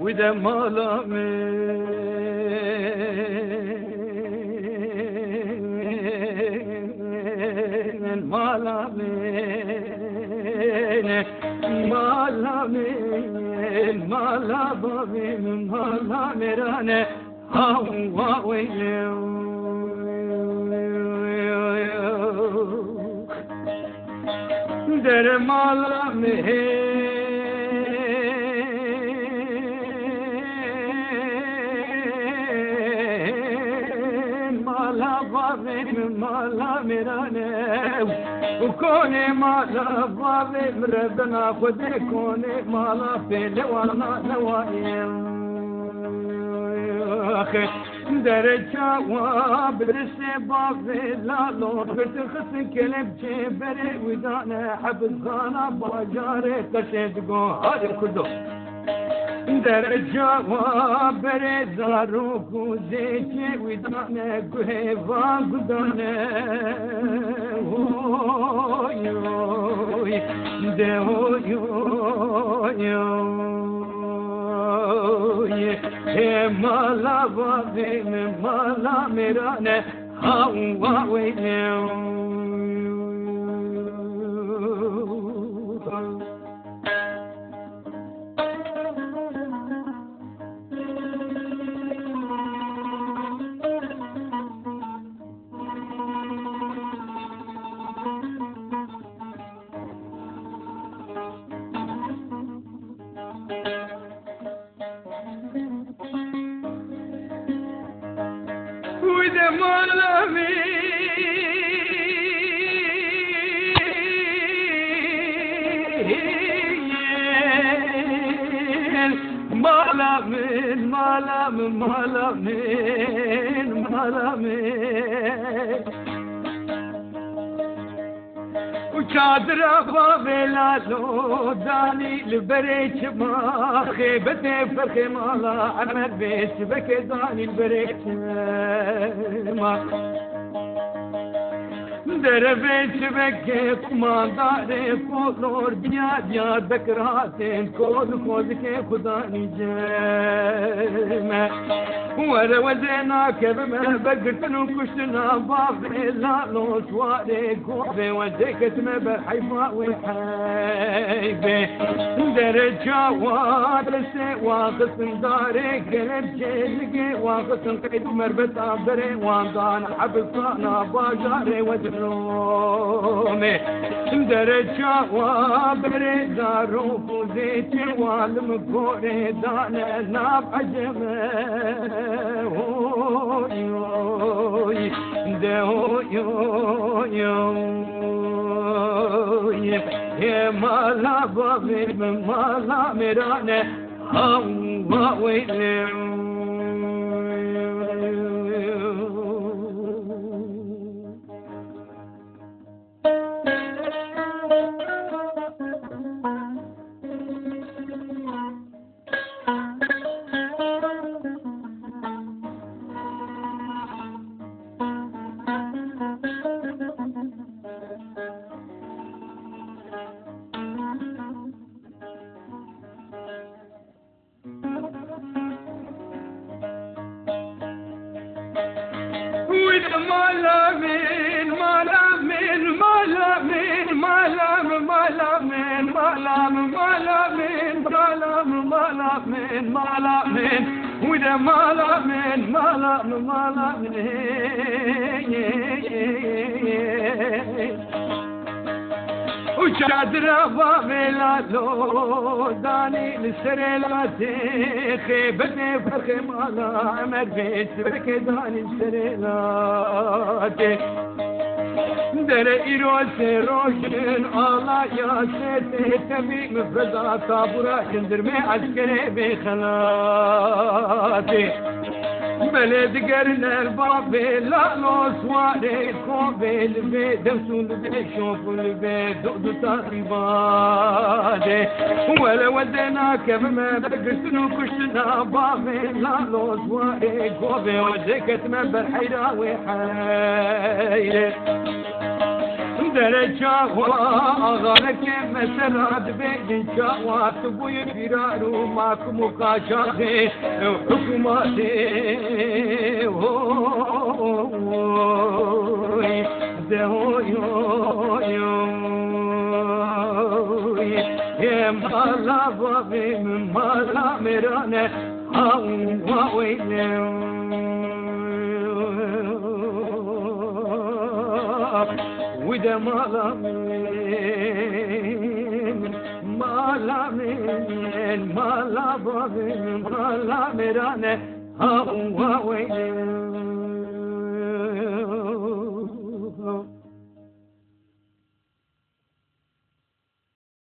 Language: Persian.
وده مالا من مالا من مالا من مالا بابي من مالا مرانه هوا ويلو در مالا من مالا بابي من مالا مرانه وكوني مالا بابي مربنا خدي كوني مالا في لوانا نوايم اخي درجة وبرسي بابي لا لو خس كلب جبري ودانا حبس غانا باجاري قشد قهر كدو درجة وبرد روح وزيتي ودانا قهيفا قدانا ويوي دويوي مالا بابي مالا مرانه هوا ويلو وده مالا من مالا من وشادر بابي لالو داني البريك ما خيبتي فرخي مالا عمد بيت بكي داني البريك ما دربيت بكي قمان داري فولور ديار بكراتين كود كي خداني جيمة ورا وزينا كبما بقرتنو كشتنا بابي لالو سواري قوبي وديكت مبر حيفا وحيبي درجة وادرسي واقصن داري قلب جيلقي واقصن قيد مربط عبري واندان حبصانا باجاري ودرومي درجة وبرد روح وزيتي والمقوري دانا ناب عجمه يا مالا بابي من مالا مرانه هوا ويلو وده مالا من وشادر بابي لالو داني لسريلاتي خيبتي فرخي مالا عمر بيت بكي داني لسريلاتي در ایروز روشن آلا یا سیت تبی مفردا تابورا جندر میں عسکر بے خلاتی بلد گرن الباب لا نوسواري كوبل بي دمسول بي شوفل بي دودو تقريبادي ولا ودناك بما بقسنو كشنا بابي لا نوسواري كوبي ودكت من بالحيرة وحيرة درجة وأغلق مسرات بيدك واتبوي فرارو ماك مقاشاتي حكوماتي يا مالا بابي مالا ميرانه وده مالا بابي مالا ميرانه